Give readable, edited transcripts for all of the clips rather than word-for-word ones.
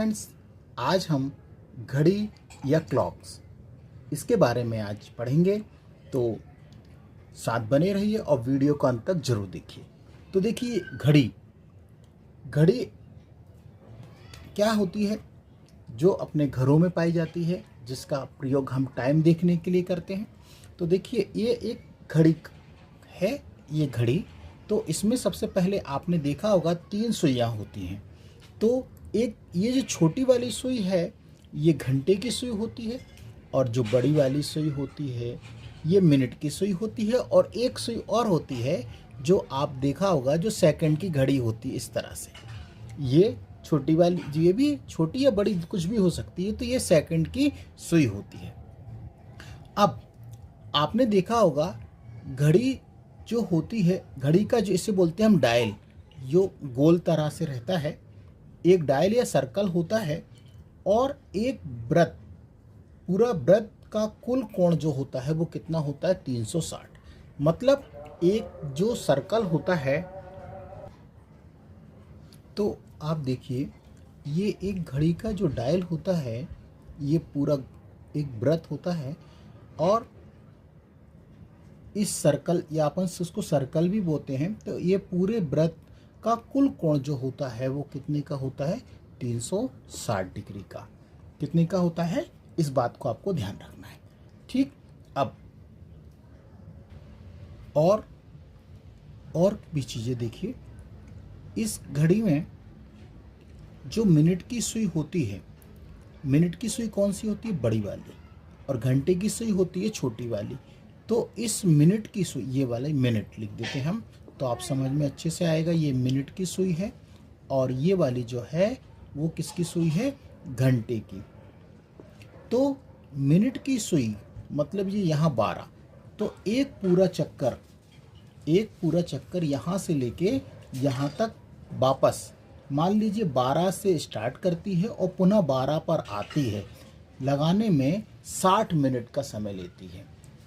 Friends, आज हम घड़ी या क्लॉक्स इसके बारे में आज पढ़ेंगे, तो साथ बने रहिए और वीडियो को अंत तक जरूर देखिए। तो देखिए, घड़ी घड़ी क्या होती है जो अपने घरों में पाई जाती है, जिसका प्रयोग हम टाइम देखने के लिए करते हैं। तो देखिए, ये एक घड़ी है। ये घड़ी, तो इसमें सबसे पहले आपने देखा होगा 3 सुइयाँ होती हैं। तो एक ये जो छोटी वाली सुई है, ये घंटे की सुई होती है, और जो बड़ी वाली सुई होती है ये मिनट की सुई होती है, और एक सुई और होती है जो आप देखा होगा जो सेकंड की घड़ी होती है। इस तरह से ये छोटी वाली, ये भी छोटी या बड़ी कुछ भी हो सकती है, तो ये सेकंड की सुई होती है। अब आपने देखा होगा घड़ी जो होती है, घड़ी का जो इसे बोलते हैं हम डायल, जो गोल तरह से रहता है, एक डायल या सर्कल होता है, और एक वृत्त, पूरा वृत्त का कुल कोण जो होता है वो कितना होता है 360। मतलब एक जो सर्कल होता है, तो आप देखिए ये एक घड़ी का जो डायल होता है, ये पूरा एक वृत्त होता है, और इस सर्कल या अपन उसको सर्कल भी बोलते हैं, तो ये पूरे वृत्त का कुल कोण जो होता है वो कितने का होता है 360 डिग्री का। कितने का होता है, इस बात को आपको ध्यान रखना है। ठीक, अब और भी चीज़ें देखिए। इस घड़ी में जो मिनट की सुई होती है, मिनट की सुई कौन सी होती है, बड़ी वाली, और घंटे की सुई होती है छोटी वाली। तो इस मिनट की सुई, ये वाला मिनट लिख देते हैं हम, तो आप समझ में अच्छे से आएगा। ये मिनट की सुई है, और ये वाली जो है वो किसकी सुई है, घंटे की। तो मिनट की सुई मतलब ये यहाँ 12, तो एक पूरा चक्कर यहाँ से लेके यहाँ तक वापस, मान लीजिए 12 से स्टार्ट करती है और पुनः 12 पर आती है, लगाने में 60 मिनट का समय लेती है।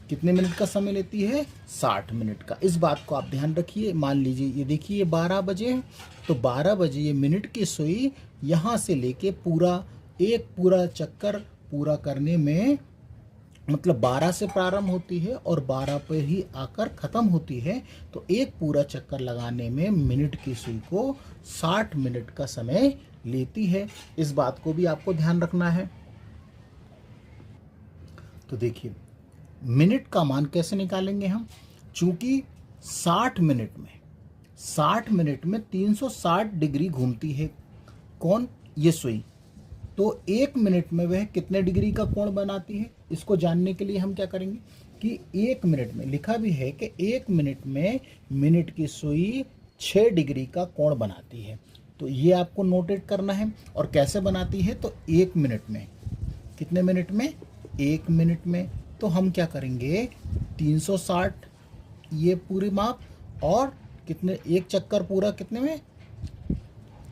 कितने मिनट का समय लेती है, 60 मिनट का। इस बात को आप ध्यान रखिए। मान लीजिए ये देखिए, ये 12 बजे है, तो 12 बजे ये मिनट की सुई यहाँ से लेके पूरा चक्कर पूरा करने में, मतलब 12 से प्रारंभ होती है और 12 पर ही आकर ख़त्म होती है, तो एक पूरा चक्कर लगाने में मिनट की सुई को 60 मिनट का समय लेती है। इस बात को भी आपको ध्यान रखना है। तो देखिए, मिनट का मान कैसे निकालेंगे हम, चूंकि 60 मिनट में 360 डिग्री घूमती है कौन, ये सुई, तो एक मिनट में वह कितने डिग्री का कोण बनाती है। इसको जानने के लिए हम क्या करेंगे कि एक मिनट में, लिखा भी है कि एक मिनट में मिनट की सुई 6 डिग्री का कोण बनाती है। तो ये आपको नोटेट करना है। और कैसे बनाती है, तो एक मिनट में, कितने मिनट में, एक मिनट में। तो हम क्या करेंगे, 360 ये पूरी माप, और कितने, एक चक्कर पूरा कितने में,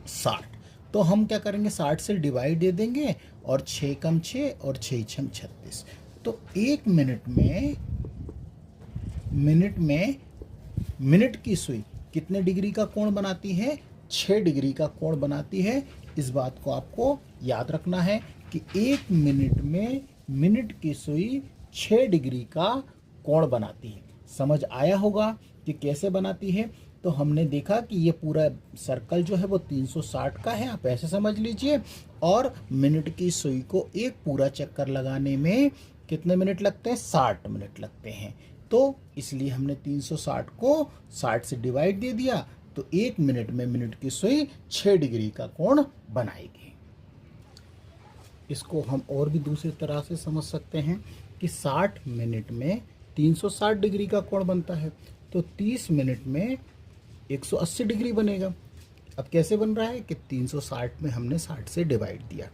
60। तो हम क्या करेंगे, 60 से डिवाइड दे देंगे, और 6 कम 6 और 6 छम 36। तो एक मिनट में मिनट की सुई कितने डिग्री का कोण बनाती है, 6 डिग्री का कोण बनाती है। इस बात को आपको याद रखना है कि एक मिनट में मिनट की सुई 6 डिग्री का कोण बनाती है। समझ आया होगा कि कैसे बनाती है। तो हमने देखा कि ये पूरा सर्कल जो है वो 360 का है, आप ऐसे समझ लीजिए। और मिनट की सुई को एक पूरा चक्कर लगाने में कितने मिनट लगते हैं, 60 मिनट लगते हैं। तो इसलिए हमने 360 को 60 से डिवाइड दे दिया, तो एक मिनट में मिनट की सुई 6 डिग्री का कोण बनाएगी। इसको हम और भी दूसरी तरह से समझ सकते हैं कि 60 मिनट में 360 डिग्री का कोण बनता है, तो 30 मिनट में 180 डिग्री बनेगा। अब कैसे बन रहा है कि 360 में हमने 60 से डिवाइड दिया,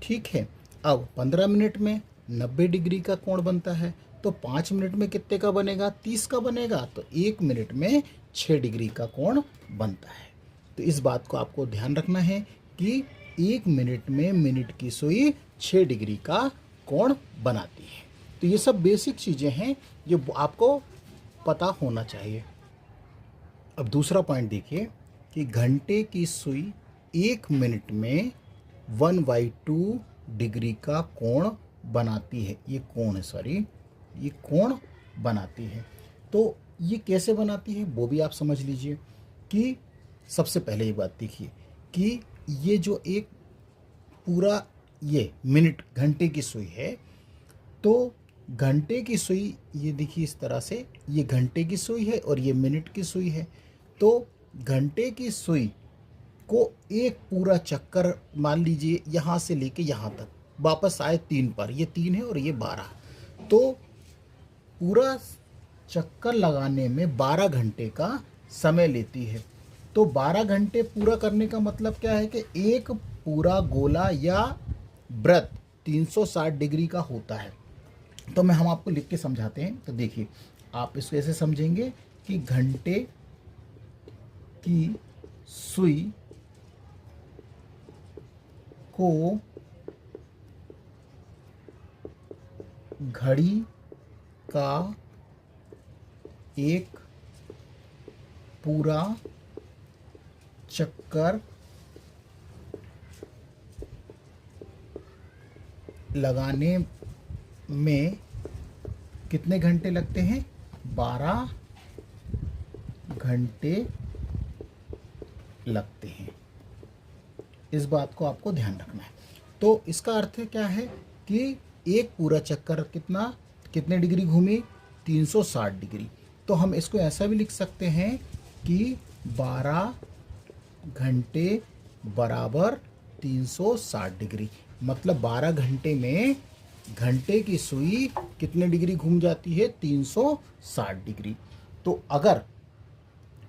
ठीक है। अब 15 मिनट में 90 डिग्री का कोण बनता है, तो 5 मिनट में कितने का बनेगा, 30 का बनेगा। तो एक मिनट में 6 डिग्री का कोण बनता है। तो इस बात को आपको ध्यान रखना है कि एक मिनट में मिनट की सुई 6 डिग्री का कोण बनाती है। तो ये सब बेसिक चीज़ें हैं जो आपको पता होना चाहिए। अब दूसरा पॉइंट देखिए कि घंटे की सुई एक मिनट में 1/2 डिग्री का कोण बनाती है। ये कोण है, सॉरी, ये कोण बनाती है। तो ये कैसे बनाती है वो भी आप समझ लीजिए कि सबसे पहले ये बात देखिए कि ये जो एक पूरा ये मिनट घंटे की सुई है, तो घंटे की सुई ये देखिए इस तरह से, ये घंटे की सुई है और ये मिनट की सुई है। तो घंटे की सुई को एक पूरा चक्कर मान लीजिए यहाँ से लेके यहाँ तक वापस आए 3 पर, ये 3 है और ये 12, तो पूरा चक्कर लगाने में 12 घंटे का समय लेती है। तो 12 घंटे पूरा करने का मतलब क्या है कि एक पूरा गोला या वृत्त 360 डिग्री का होता है। तो हम आपको लिख के समझाते हैं। तो देखिए, आप इसको ऐसे समझेंगे कि घंटे की सुई को घड़ी का एक पूरा चक्कर लगाने में कितने घंटे लगते हैं? 12 घंटे लगते हैं। इस बात को आपको ध्यान रखना है। तो इसका अर्थ क्या है कि एक पूरा चक्कर कितने डिग्री घूमी? 360 डिग्री। तो हम इसको ऐसा भी लिख सकते हैं कि 12 घंटे बराबर 360 डिग्री। मतलब 12 घंटे में घंटे की सुई कितने डिग्री घूम जाती है? 360 डिग्री। तो अगर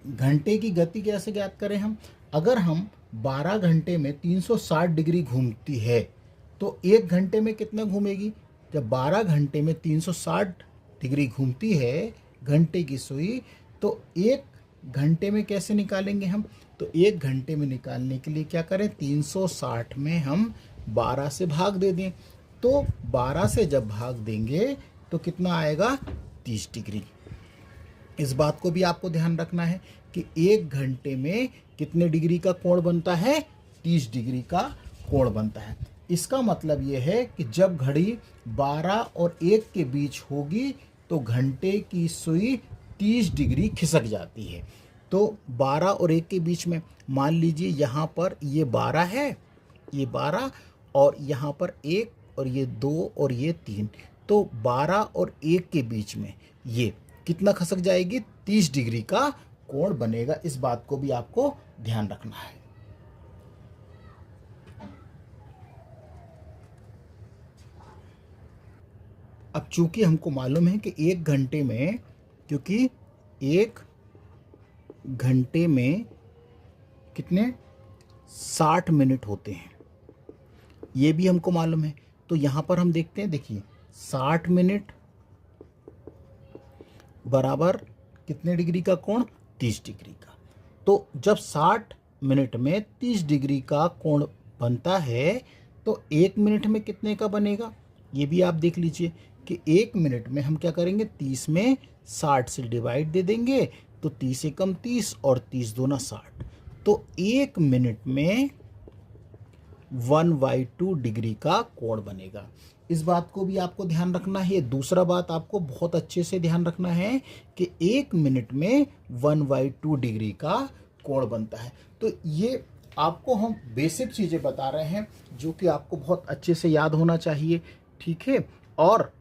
घंटे की गति कैसे ज्ञात करें हम? अगर हम 12 घंटे में 360 डिग्री घूमती है तो एक घंटे में कितना घूमेगी? जब 12 घंटे में 360 डिग्री घूमती है घंटे की सुई, तो एक घंटे में कैसे निकालेंगे हम? तो एक घंटे में निकालने के लिए क्या करें? 360 में हम 12 से भाग दे दें। तो 12 से जब भाग देंगे तो कितना आएगा? 30 डिग्री। इस बात को भी आपको ध्यान रखना है कि एक घंटे में कितने डिग्री का कोण बनता है? 30 डिग्री का कोण बनता है। इसका मतलब ये है कि जब घड़ी 12 और 1 के बीच होगी तो घंटे की सुई 30 डिग्री खिसक जाती है। तो 12 और 1 के बीच में मान लीजिए यहाँ पर ये 12 है, ये 12, और यहाँ पर 1 और ये 2 और ये 3, तो 12 और 1 के बीच में ये कितना खसक जाएगी? 30 डिग्री का कोण बनेगा। इस बात को भी आपको ध्यान रखना है। अब चूंकि हमको मालूम है कि एक घंटे में, क्योंकि एक घंटे में कितने 60 मिनट होते हैं, ये भी हमको मालूम है। तो यहाँ पर हम देखते हैं, देखिए 60 मिनट बराबर कितने डिग्री का कोण? 30 डिग्री का। तो जब 60 मिनट में 30 डिग्री का कोण बनता है तो एक मिनट में कितने का बनेगा? ये भी आप देख लीजिए कि एक मिनट में हम क्या करेंगे? 30 में 60 से डिवाइड दे देंगे तो 30 एकम 30 और 30 दूना 60। तो एक मिनट में 1/2 डिग्री का कोण बनेगा। इस बात को भी आपको ध्यान रखना है। दूसरा बात आपको बहुत अच्छे से ध्यान रखना है कि एक मिनट में 1/2 डिग्री का कोण बनता है। तो ये आपको हम बेसिक चीज़ें बता रहे हैं जो कि आपको बहुत अच्छे से याद होना चाहिए, ठीक है। और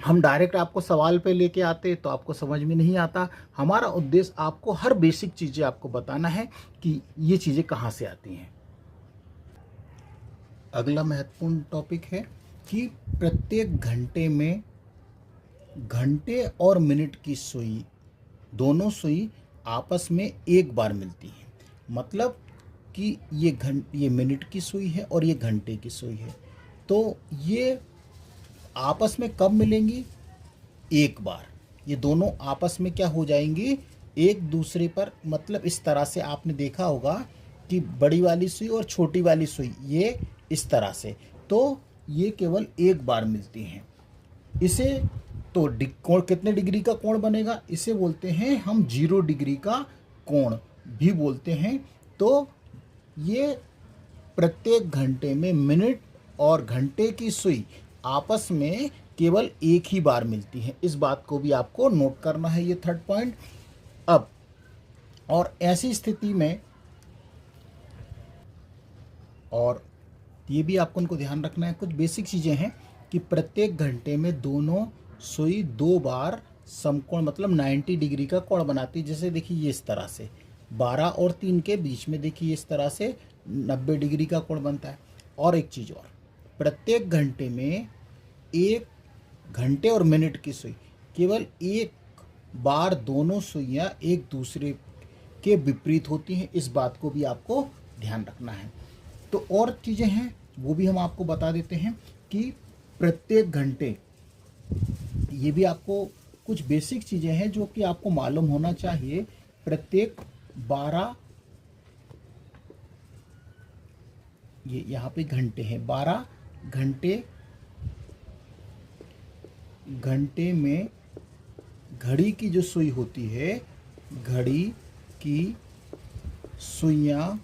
हम डायरेक्ट आपको सवाल पे लेके आते तो आपको समझ में नहीं आता। हमारा उद्देश्य आपको हर बेसिक चीज़ें आपको बताना है कि ये चीज़ें कहाँ से आती हैं। अगला महत्वपूर्ण टॉपिक है कि प्रत्येक घंटे में घंटे और मिनट की सुई, दोनों सुई आपस में एक बार मिलती है। मतलब कि ये मिनट की सुई है और ये घंटे की सुई है, तो ये आपस में कब मिलेंगी? एक बार। ये दोनों आपस में क्या हो जाएंगी? एक दूसरे पर, मतलब इस तरह से आपने देखा होगा कि बड़ी वाली सुई और छोटी वाली सुई ये इस तरह से, तो ये केवल एक बार मिलती हैं। इसे तो कोण कितने डिग्री का कोण बनेगा? इसे बोलते हैं हम 0 डिग्री का कोण भी बोलते हैं। तो ये प्रत्येक घंटे में मिनट और घंटे की सुई आपस में केवल एक ही बार मिलती है। इस बात को भी आपको नोट करना है, ये थर्ड पॉइंट। अब और ऐसी स्थिति में और ये भी आपको उनको ध्यान रखना है, कुछ बेसिक चीज़ें हैं कि प्रत्येक घंटे में दोनों सुई 2 बार समकोण मतलब 90 डिग्री का कोण बनाती है। जैसे देखिए ये इस तरह से 12 और 3 के बीच में देखिए इस तरह से 90 डिग्री का कोण बनता है। और एक चीज़ और, प्रत्येक घंटे में एक घंटे और मिनट की सुई केवल एक बार दोनों सुइयां एक दूसरे के विपरीत होती हैं। इस बात को भी आपको ध्यान रखना है। तो और चीज़ें हैं वो भी हम आपको बता देते हैं कि प्रत्येक घंटे, ये भी आपको कुछ बेसिक चीज़ें हैं जो कि आपको मालूम होना चाहिए। प्रत्येक 12, ये यहाँ पे घंटे हैं, 12 घंटे में घड़ी की जो सुई होती है, घड़ी की सुइयां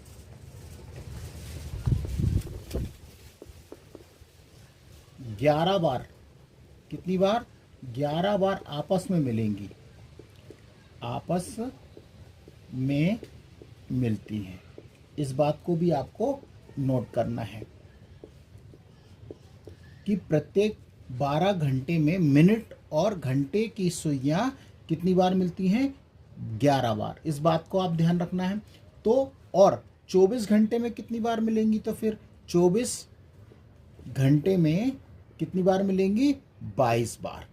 11 बार, कितनी बार? 11 बार आपस में मिलेंगी, आपस में मिलती हैं। इस बात को भी आपको नोट करना है कि प्रत्येक 12 घंटे में मिनट और घंटे की सुइयां कितनी बार मिलती हैं? 11 बार। इस बात को आप ध्यान रखना है। तो और 24 घंटे में कितनी बार मिलेंगी? तो फिर 24 घंटे में कितनी बार मिलेंगी? 22 बार।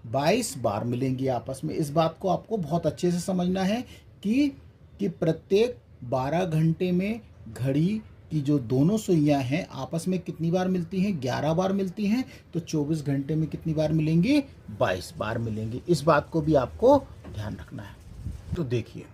22 बार मिलेंगी आपस में। इस बात को आपको बहुत अच्छे से समझना है कि प्रत्येक 12 घंटे में घड़ी की जो दोनों सुइयां हैं आपस में कितनी बार मिलती हैं? 11 बार मिलती हैं। तो 24 घंटे में कितनी बार मिलेंगी? 22 बार मिलेंगी। इस बात को भी आपको ध्यान रखना है। तो देखिए,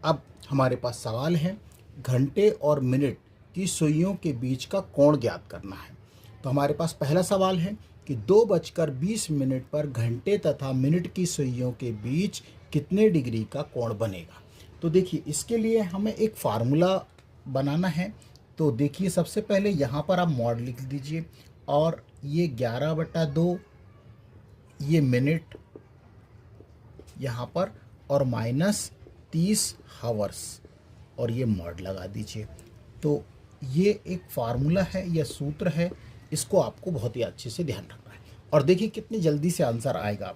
अब हमारे पास सवाल है, घंटे और मिनट की सुइयों के बीच का कोण ज्ञात करना है। तो हमारे पास पहला सवाल है कि 2:20 पर घंटे तथा मिनट की सुइयों के बीच कितने डिग्री का कोण बनेगा। तो देखिए, इसके लिए हमें एक फार्मूला बनाना है। तो देखिए, सबसे पहले यहाँ पर आप मॉड लिख दीजिए और ये 11/2 ये मिनट यहाँ पर और -30 हावर्स और ये मॉड लगा दीजिए। तो ये एक फार्मूला है या सूत्र है, इसको आपको बहुत ही अच्छे से ध्यान रखना है। और देखिए कितनी जल्दी से आंसर आएगा।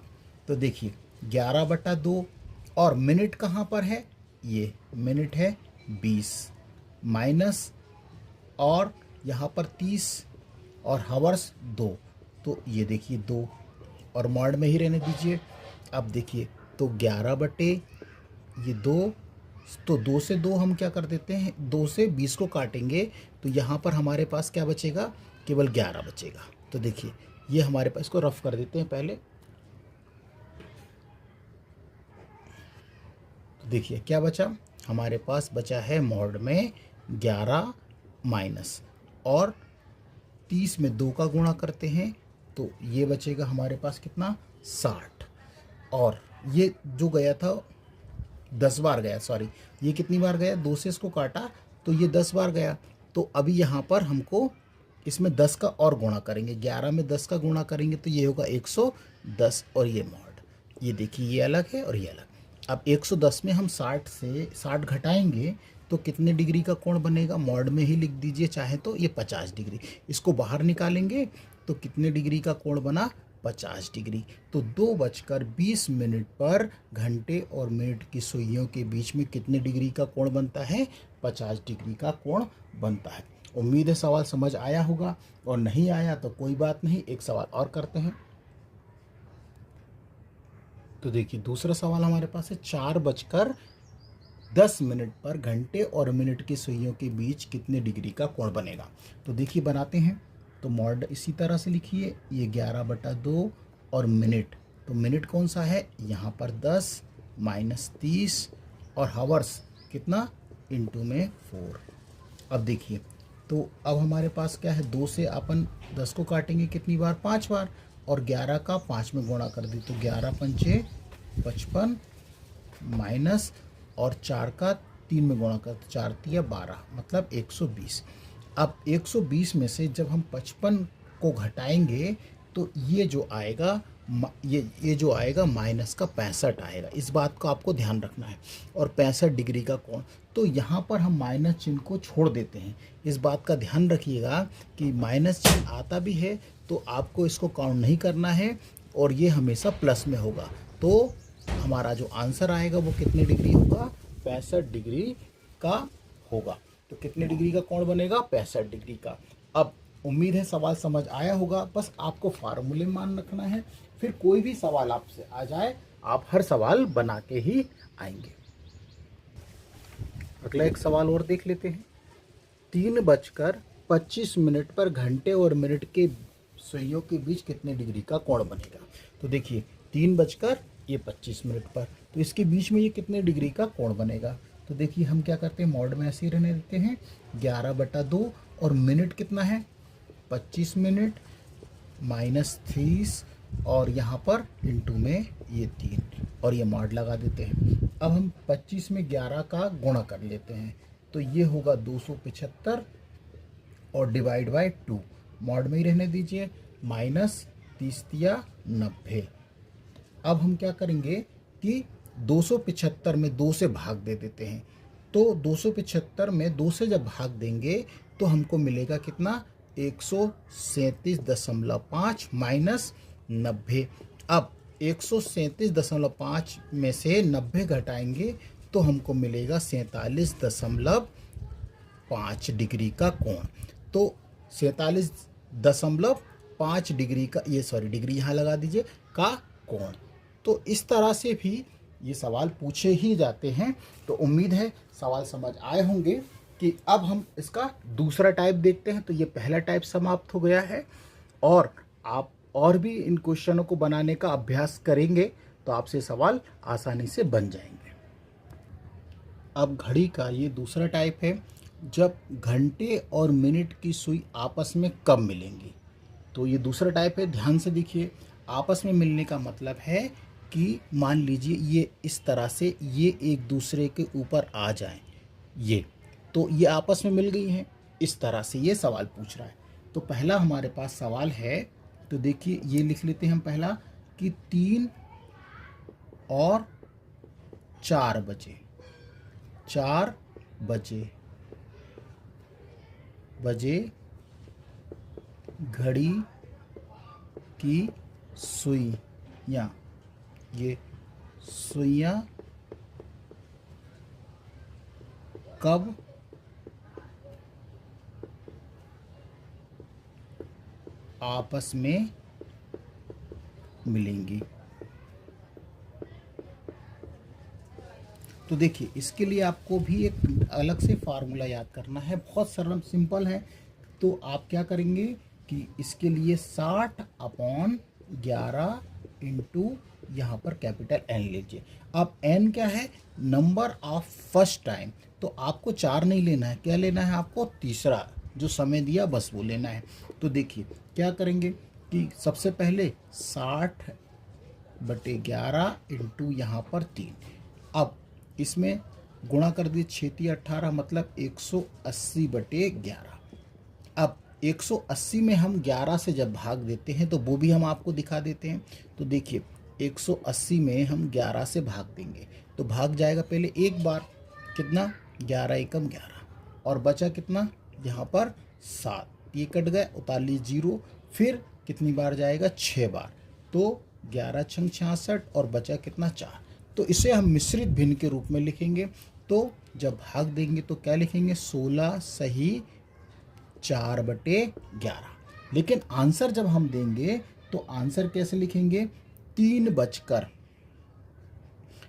तो देखिए 11/2 और मिनट कहाँ पर है? ये मिनट है 20 माइनस और यहाँ पर 30 और हावर्स 2। तो ये देखिए 2 और मॉड में ही रहने दीजिए। अब देखिए, तो 11 बटे ये 2, तो 2 से 2 हम क्या कर देते हैं, 2 से 20 को काटेंगे तो यहाँ पर हमारे पास क्या बचेगा? केवल 11 बचेगा। तो देखिए ये हमारे पास, इसको रफ कर देते हैं पहले। तो देखिए क्या बचा, हमारे पास बचा है मॉड में 11 माइनस और 30 में 2 का गुणा करते हैं तो ये बचेगा हमारे पास कितना? 60। और ये जो गया था 10 बार गया, सॉरी ये कितनी बार गया? 2 से इसको काटा तो ये 10 बार गया। तो अभी यहाँ पर हमको इसमें 10 का और गुणा करेंगे, 11 में 10 का गुणा करेंगे तो ये होगा 110 और ये मॉड, ये देखिए ये अलग है और ये अलग। अब 110 में हम 60 से 60 घटाएंगे तो कितने डिग्री का कोण बनेगा? मॉड में ही लिख दीजिए चाहे तो, ये 50 डिग्री। इसको बाहर निकालेंगे तो कितने डिग्री का कोण बना? 50 डिग्री। तो 2:20 पर घंटे और मिनट की सुइयों के बीच में कितने डिग्री का कोण बनता है? 50 डिग्री का कोण बनता है। उम्मीद है सवाल समझ आया होगा, और नहीं आया तो कोई बात नहीं, एक सवाल और करते हैं। तो देखिए दूसरा सवाल हमारे पास है, 4:10 पर घंटे और मिनट की सुइयों के बीच कितने डिग्री का कोण बनेगा। तो देखिए बनाते हैं। तो मॉड इसी तरह से लिखिए, ये 11/2 और मिनट, तो मिनट कौन सा है? यहाँ पर 10 माइनस 30 और हावर्स कितना? इंटू में 4। अब देखिए, तो अब हमारे पास क्या है, 2 से अपन 10 को काटेंगे कितनी बार? 5 बार, और 11 का 5 में गुणा कर दी तो 11×5 = 55 माइनस और 4 का 3 में गुणा कर, 4 तिया 12 मतलब 120। अब 120 में से जब हम 55 को घटाएंगे तो ये जो आएगा ये जो आएगा माइनस का 65 आएगा। इस बात को आपको ध्यान रखना है। और 65 डिग्री का कोण, तो यहाँ पर हम माइनस चिन्ह को छोड़ देते हैं। इस बात का ध्यान रखिएगा कि माइनस चिन्ह आता भी है तो आपको इसको काउंट नहीं करना है और ये हमेशा प्लस में होगा। तो हमारा जो आंसर आएगा वो कितने डिग्री होगा, 65 डिग्री का होगा। तो कितने डिग्री का कोण बनेगा, 65 डिग्री का। अब उम्मीद है सवाल समझ आया होगा। बस आपको फार्मूले मान रखना है, फिर कोई भी सवाल आपसे आ जाए आप हर सवाल बना के ही आएंगे। अगला एक सवाल और देख लेते हैं। 3:25 पर घंटे और मिनट के सुइयों के बीच कितने डिग्री का कोण बनेगा। तो देखिए 3:25 पर, तो इसके बीच में ये कितने डिग्री का कोण बनेगा। तो देखिए हम क्या करते हैं, मॉड में ऐसे ही रहने देते हैं, 11/2 और मिनट कितना है 25 मिनट माइनस 30 और यहाँ पर इंटू में ये 3 और ये मॉड लगा देते हैं। अब हम 25 में 11 का गुणा कर लेते हैं तो ये होगा 275 और डिवाइड बाय 2, मॉड में ही रहने दीजिए, माइनस 30 तिया 90। अब हम क्या करेंगे कि 275 में 2 से भाग दे देते हैं। तो 275 में 2 से जब भाग देंगे तो हमको मिलेगा कितना, 137.5 माइनस 90। अब 137.5 में से 90 घटाएंगे तो हमको मिलेगा 47.5 डिग्री का कोण। तो 47.5 डिग्री का, ये सॉरी डिग्री यहाँ लगा दीजिए, का कोण। तो इस तरह से भी ये सवाल पूछे ही जाते हैं। तो उम्मीद है सवाल समझ आए होंगे कि अब हम इसका दूसरा टाइप देखते हैं। तो ये पहला टाइप समाप्त हो गया है और आप और भी इन क्वेश्चनों को बनाने का अभ्यास करेंगे तो आपसे सवाल आसानी से बन जाएंगे। अब घड़ी का ये दूसरा टाइप है, जब घंटे और मिनट की सुई आपस में कब मिलेंगी। तो ये दूसरा टाइप है, ध्यान से देखिए। आपस में मिलने का मतलब है कि मान लीजिए ये इस तरह से ये एक दूसरे के ऊपर आ जाएं, ये तो ये आपस में मिल गई हैं, इस तरह से ये सवाल पूछ रहा है। तो पहला हमारे पास सवाल है, तो देखिए ये लिख लेते हैं हम पहला कि 3 और 4 बजे, 4 बजे घड़ी की सुइयां, ये सुइयां कब आपस में मिलेंगी। तो देखिए इसके लिए आपको भी एक अलग से फार्मूला याद करना है, बहुत सरल सिंपल है। तो आप क्या करेंगे कि इसके लिए 60/11 इंटू यहाँ पर कैपिटल N लीजिए। अब N क्या है, नंबर ऑफ फर्स्ट टाइम। तो आपको 4 नहीं लेना है, क्या लेना है आपको, तीसरा जो समय दिया बस वो लेना है। तो देखिए क्या करेंगे कि सबसे पहले 60/11 इंटू यहाँ पर 3। अब इसमें गुणा कर दिए, 6×18 मतलब 180/11। अब 180 में हम 11 से जब भाग देते हैं तो वो भी हम आपको दिखा देते हैं। तो देखिए 180 में हम 11 से भाग देंगे तो भाग जाएगा पहले एक बार, कितना, 11 एकम 11 और बचा कितना यहाँ पर 7, ये कट गए, उतार ली 0। फिर कितनी बार जाएगा, 6 बार, तो 11 छंग 66 और बचा कितना, 4। तो इसे हम मिश्रित भिन्न के रूप में लिखेंगे। तो जब भाग देंगे तो क्या लिखेंगे, 16 सही 4/11। लेकिन आंसर जब हम देंगे तो आंसर कैसे लिखेंगे, 3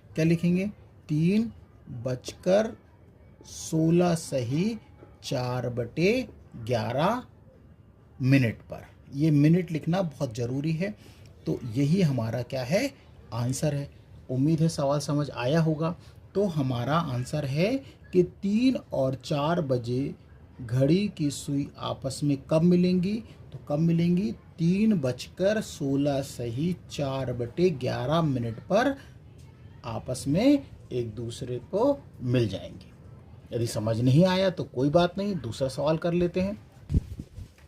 क्या लिखेंगे, 3:16 सही 4/11 मिनट पर। ये मिनट लिखना बहुत ज़रूरी है। तो यही हमारा क्या है, आंसर है। उम्मीद है सवाल समझ आया होगा। तो हमारा आंसर है कि 3 और 4 बजे घड़ी की सुई आपस में कब मिलेंगी। तो कब मिलेंगी, 3:16 सही 4/11 मिनट पर आपस में एक दूसरे को मिल जाएंगी। यदि समझ नहीं आया तो कोई बात नहीं, दूसरा सवाल कर लेते हैं।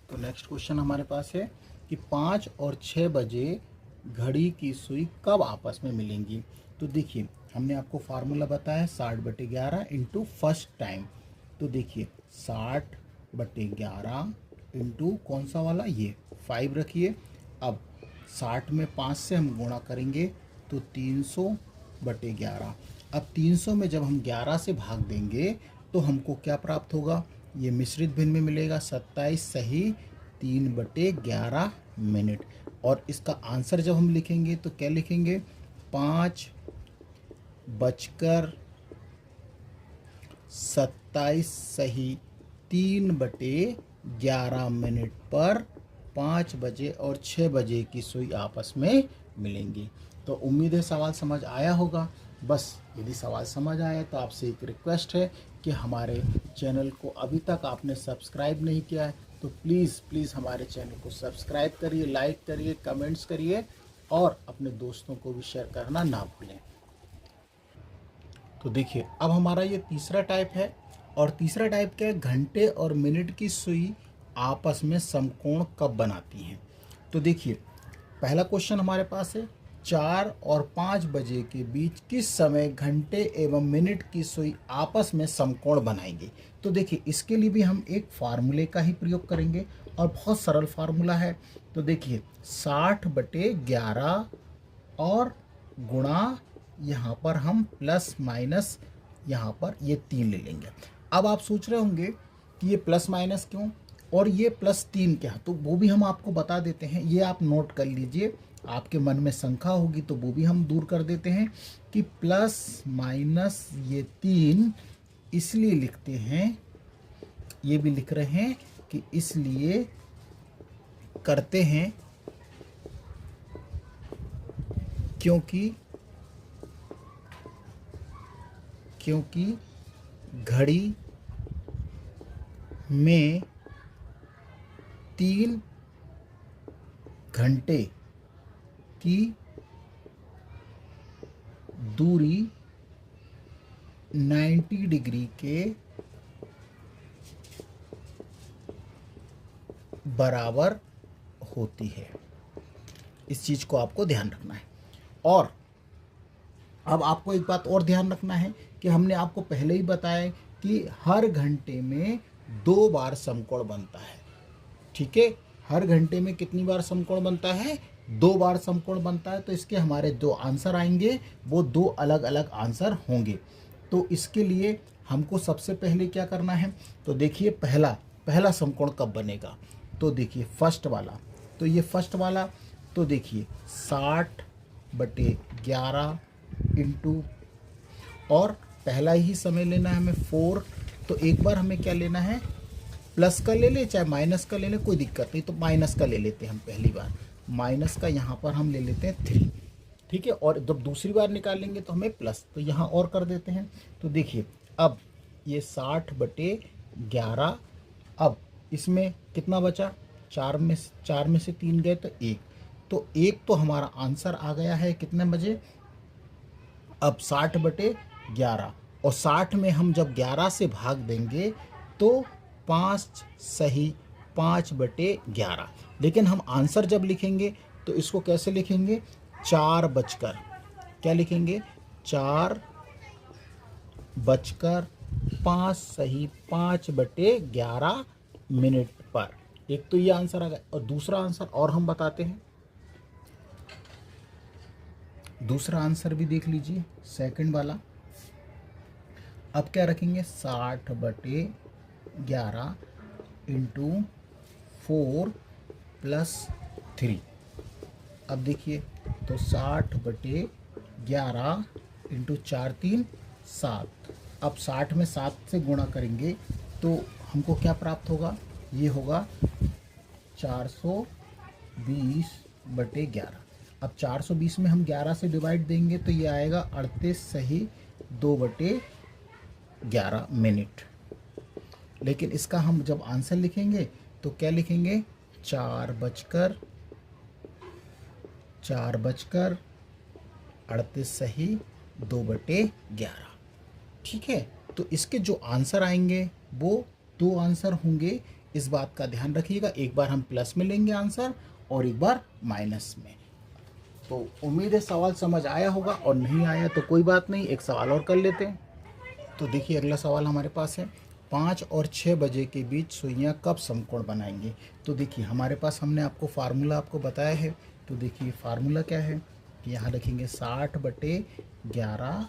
तो नेक्स्ट क्वेश्चन हमारे पास है कि 5 और 6 बजे घड़ी की सुई कब आपस में मिलेंगी। तो देखिए हमने आपको फार्मूला बताया 60/11 इंटू फर्स्ट टाइम। तो देखिए 60/11 इंटू कौन सा वाला, ये 5 रखिए। अब 60 में 5 से हम गुणा करेंगे तो 300/11। अब 300 में जब हम 11 से भाग देंगे तो हमको क्या प्राप्त होगा, ये मिश्रित भिन्न में मिलेगा 27 सही 3/11 मिनट। और इसका आंसर जब हम लिखेंगे तो क्या लिखेंगे, 5:27 सही 3/11 मिनट पर 5 बजे और 6 बजे की सुई आपस में मिलेंगी। तो उम्मीद है सवाल समझ आया होगा। बस यदि सवाल समझ आया तो आपसे एक रिक्वेस्ट है कि हमारे चैनल को अभी तक आपने सब्सक्राइब नहीं किया है तो प्लीज़ हमारे चैनल को सब्सक्राइब करिए, लाइक करिए, कमेंट्स करिए और अपने दोस्तों को भी शेयर करना ना भूलें। तो देखिए अब हमारा ये तीसरा टाइप है, और तीसरा टाइप क्या है, घंटे और मिनट की सुई आपस में समकोण कब बनाती हैं। तो देखिए पहला क्वेश्चन हमारे पास है, 4 और 5 बजे के बीच किस समय घंटे एवं मिनट की सुई आपस में समकोण बनाएंगे। तो देखिए इसके लिए भी हम एक फार्मूले का ही प्रयोग करेंगे और बहुत सरल फार्मूला है। तो देखिए 60/11 और गुणा यहाँ पर हम प्लस माइनस यहाँ पर ये 3 ले लेंगे। अब आप सोच रहे होंगे कि ये प्लस माइनस क्यों और ये +3 क्या, तो वो भी हम आपको बता देते हैं। ये आप नोट कर लीजिए, आपके मन में शंका होगी तो वो भी हम दूर कर देते हैं कि प्लस माइनस ये 3 इसलिए लिखते हैं, ये भी लिख रहे हैं कि इसलिए करते हैं क्योंकि घड़ी में 3 घंटे की दूरी 90 डिग्री के बराबर होती है। इस चीज़ को आपको ध्यान रखना है। और अब आपको एक बात और ध्यान रखना है कि हमने आपको पहले ही बताया कि हर घंटे में 2 बार समकोण बनता है। ठीक है, हर घंटे में कितनी बार समकोण बनता है, 2 बार समकोण बनता है। तो इसके हमारे जो आंसर आएंगे वो 2 अलग अलग आंसर होंगे। तो इसके लिए हमको सबसे पहले क्या करना है, तो देखिए पहला समकोण कब बनेगा। तो देखिए फर्स्ट वाला, तो ये फर्स्ट वाला, तो देखिए 60/11 इंटू, और पहला ही समय लेना है हमें 4। तो एक बार हमें क्या लेना है, प्लस का ले ले चाहे माइनस का ले ले, कोई दिक्कत नहीं। तो माइनस का ले लेते हैं हम पहली बार, माइनस का यहाँ पर हम ले लेते हैं 3। ठीक है, और जब दूसरी बार निकालेंगे तो हमें प्लस, तो यहाँ और कर देते हैं। तो देखिए अब ये 60/11, अब इसमें कितना बचा, 4 में से 3 गए तो 1, तो 1 तो हमारा आंसर आ गया है कितने बजे, अब 60/11, और 60 में हम जब 11 से भाग देंगे तो 5 सही 5/11। लेकिन हम आंसर जब लिखेंगे तो इसको कैसे लिखेंगे, 4 बजकर, क्या लिखेंगे, 4:05 सही 5/11 मिनट पर। एक तो ये आंसर आ गया, और दूसरा आंसर और हम बताते हैं। दूसरा आंसर भी देख लीजिए, सेकंड वाला। अब क्या रखेंगे, 60/11 इंटू 4 + 3। अब देखिए तो 60/11 इंटू 4 3 7। अब 60 में 7 से गुणा करेंगे तो हमको क्या प्राप्त होगा, ये होगा 420/11। अब 420 में हम 11 से डिवाइड देंगे तो ये आएगा 38 सही 2/11 मिनट। लेकिन इसका हम जब आंसर लिखेंगे तो क्या लिखेंगे, 4:38 सही 2/11। ठीक है, तो इसके जो आंसर आएंगे वो 2 आंसर होंगे, इस बात का ध्यान रखिएगा। एक बार हम प्लस में लेंगे आंसर और एक बार माइनस में। तो उम्मीद है सवाल समझ आया होगा, और नहीं आया तो कोई बात नहीं, एक सवाल और कर लेते हैं। तो देखिए अगला सवाल हमारे पास है, 5 और 6 बजे के बीच सुइयां कब समकोण बनाएंगी। तो देखिए हमारे पास, हमने आपको फार्मूला आपको बताया है। तो देखिए फार्मूला क्या है कि यहाँ लिखेंगे 60/11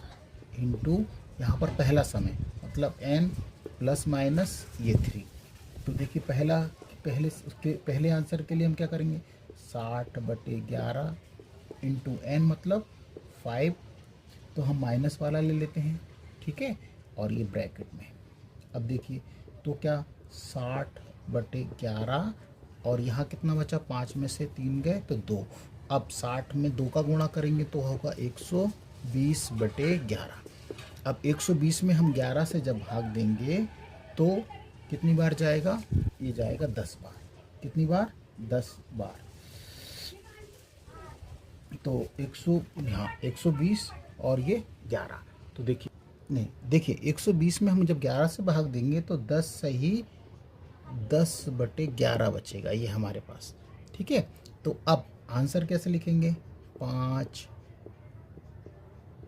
इंटू, यहाँ पर पहला समय मतलब n प्लस माइनस ये 3। तो देखिए पहले आंसर के लिए हम क्या करेंगे, 60/11 इंटू n मतलब 5। तो हम माइनस वाला ले लेते हैं, ठीक है, और ये ब्रैकेट में। अब देखिए तो क्या 60/11, और यहाँ कितना बचा, 5 में से 3 गए तो 2। अब 60 में 2 का गुणा करेंगे तो होगा 120/11। अब 120 में हम 11 से जब भाग देंगे तो कितनी बार जाएगा, ये जाएगा 10 बार। कितनी बार, 10 बार। तो 120 और ये 11। तो देखिए नहीं, देखिए 120 में हम जब 11 से भाग देंगे तो 10 सही 10/11 बचेगा ये हमारे पास, ठीक है। तो अब आंसर कैसे लिखेंगे, 5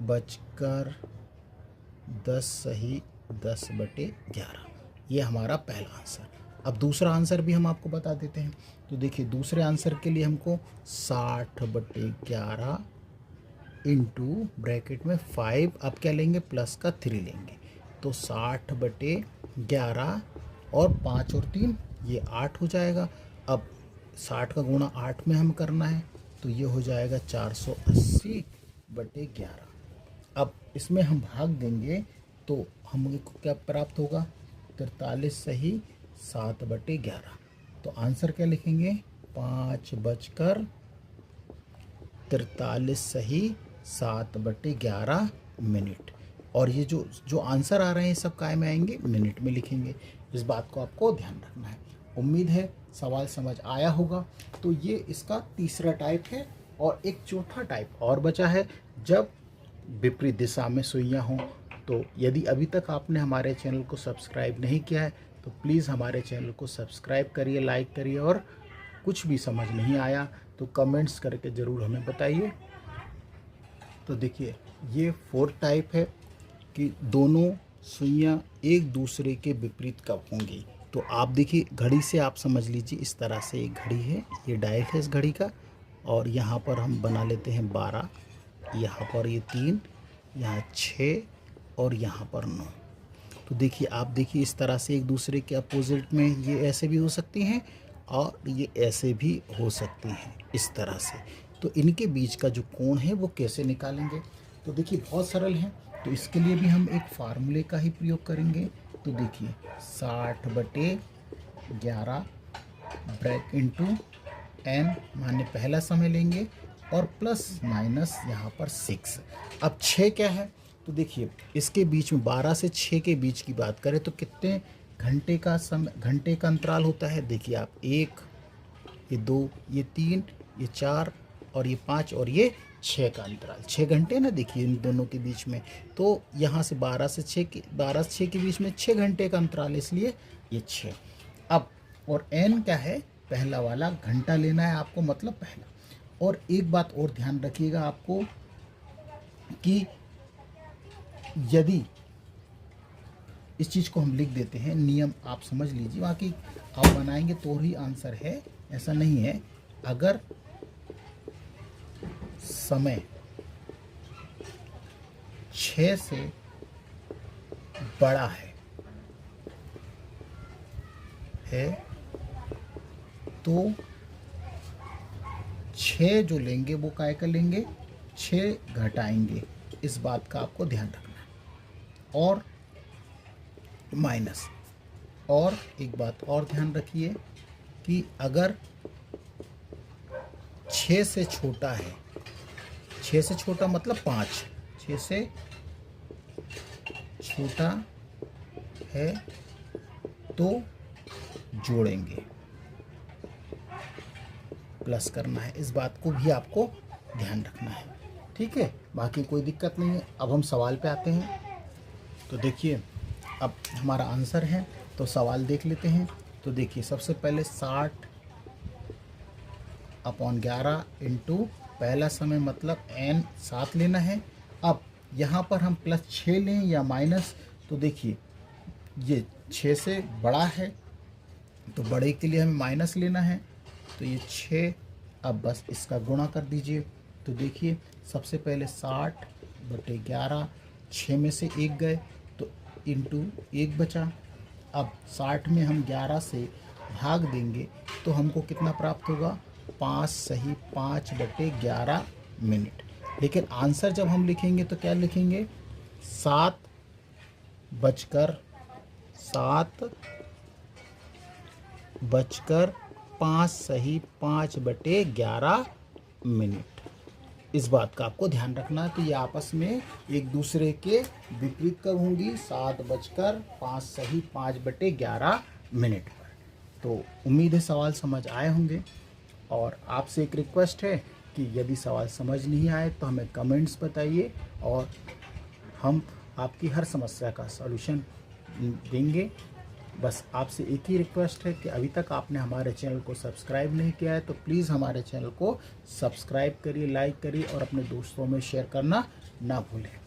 बचकर 10 सही 10/11, ये हमारा पहला आंसर। अब दूसरा आंसर भी हम आपको बता देते हैं। तो देखिए दूसरे आंसर के लिए हमको 60/11 इंटू ब्रैकेट में 5, अब क्या लेंगे, प्लस का 3 लेंगे। तो 60/11 और 5 और 3 ये 8 हो जाएगा। अब 60 का गुणा 8 में हम करना है तो ये हो जाएगा 480/11। अब इसमें हम भाग देंगे तो हमको क्या प्राप्त होगा, 43 सही 7/11। तो आंसर क्या लिखेंगे, 5 बजकर 43 सही 7/11 मिनट। और ये जो आंसर आ रहे हैं सब काय में आएंगे, मिनट में लिखेंगे। इस बात को आपको ध्यान रखना है। उम्मीद है सवाल समझ आया होगा। तो ये इसका तीसरा टाइप है, और एक चौथा टाइप और बचा है, जब विपरीत दिशा में सुइयां हों। तो यदि अभी तक आपने हमारे चैनल को सब्सक्राइब नहीं किया है तो प्लीज़ हमारे चैनल को सब्सक्राइब करिए, लाइक करिए, और कुछ भी समझ नहीं आया तो कमेंट्स करके ज़रूर हमें बताइए। तो देखिए ये फोर्थ टाइप है कि दोनों सुइयां एक दूसरे के विपरीत कब होंगी। तो आप देखिए घड़ी से आप समझ लीजिए, इस तरह से एक घड़ी है, ये डायल है इस घड़ी का, और यहाँ पर हम बना लेते हैं 12, यहाँ पर ये 3, यहाँ 6 और यहाँ पर 9। तो देखिए आप देखिए इस तरह से एक दूसरे के अपोजिट में ये ऐसे भी हो सकती हैं और ये ऐसे भी हो सकती हैं, इस तरह से। तो इनके बीच का जो कोण है वो कैसे निकालेंगे, तो देखिए बहुत सरल है। तो इसके लिए भी हम एक फार्मूले का ही प्रयोग करेंगे। तो देखिए 60/11 ब्रैक इंटू n माने पहला समय लेंगे, और प्लस माइनस यहाँ पर 6। अब 6 क्या है, तो देखिए इसके बीच में 12 से 6 के बीच की बात करें तो कितने घंटे का समय, घंटे का अंतराल होता है। देखिए आप 1, ये 2, ये 3, ये 4 और ये 5 और ये 6 का अंतराल, 6 घंटे ना। देखिए इन दोनों के बीच में, तो यहाँ से 12 से 6 के बीच में 6 घंटे का अंतराल, इसलिए ये 6। अब और n क्या है, पहला वाला घंटा लेना है आपको, मतलब पहला। और एक बात और ध्यान रखिएगा आपको कि यदि इस चीज़ को हम लिख देते हैं, नियम आप समझ लीजिए, बाकी आप बनाएंगे तो ही आंसर है, ऐसा नहीं है। अगर समय 6 से बड़ा है तो 6 जो लेंगे वो काय कर लेंगे, 6 घटाएंगे। इस बात का आपको ध्यान रखना है। और माइनस, और एक बात और ध्यान रखिए कि अगर 6 से छोटा है, 6 से छोटा मतलब 5, 6 से छोटा है तो जोड़ेंगे, प्लस करना है। इस बात को भी आपको ध्यान रखना है, ठीक है। बाकी कोई दिक्कत नहीं है। अब हम सवाल पे आते हैं। तो देखिए अब हमारा आंसर है, तो सवाल देख लेते हैं। तो देखिए सबसे पहले 60/11 इंटू पहला समय मतलब n 7 लेना है। अब यहाँ पर हम +6 लें या माइनस, तो देखिए ये 6 से बड़ा है तो बड़े के लिए हमें माइनस लेना है, तो ये 6। अब बस इसका गुणा कर दीजिए। तो देखिए सबसे पहले 60/11, 6 में से 1 गए तो इंटू 1 बचा। अब 60 में हम 11 से भाग देंगे तो हमको कितना प्राप्त होगा, 5 सही 5/11 मिनट। लेकिन आंसर जब हम लिखेंगे तो क्या लिखेंगे, 7/5 सही 5/11 मिनट। इस बात का आपको ध्यान रखना है। तो ये आपस में एक दूसरे के विपरीत कब होंगी, 7/5 सही 5/11 मिनट पर। तो उम्मीद है सवाल समझ आए होंगे। और आपसे एक रिक्वेस्ट है कि यदि सवाल समझ नहीं आए तो हमें कमेंट्स बताइए और हम आपकी हर समस्या का सॉल्यूशन देंगे। बस आपसे एक ही रिक्वेस्ट है कि अभी तक आपने हमारे चैनल को सब्सक्राइब नहीं किया है तो प्लीज़ हमारे चैनल को सब्सक्राइब करिए, लाइक करिए और अपने दोस्तों में शेयर करना ना भूलें।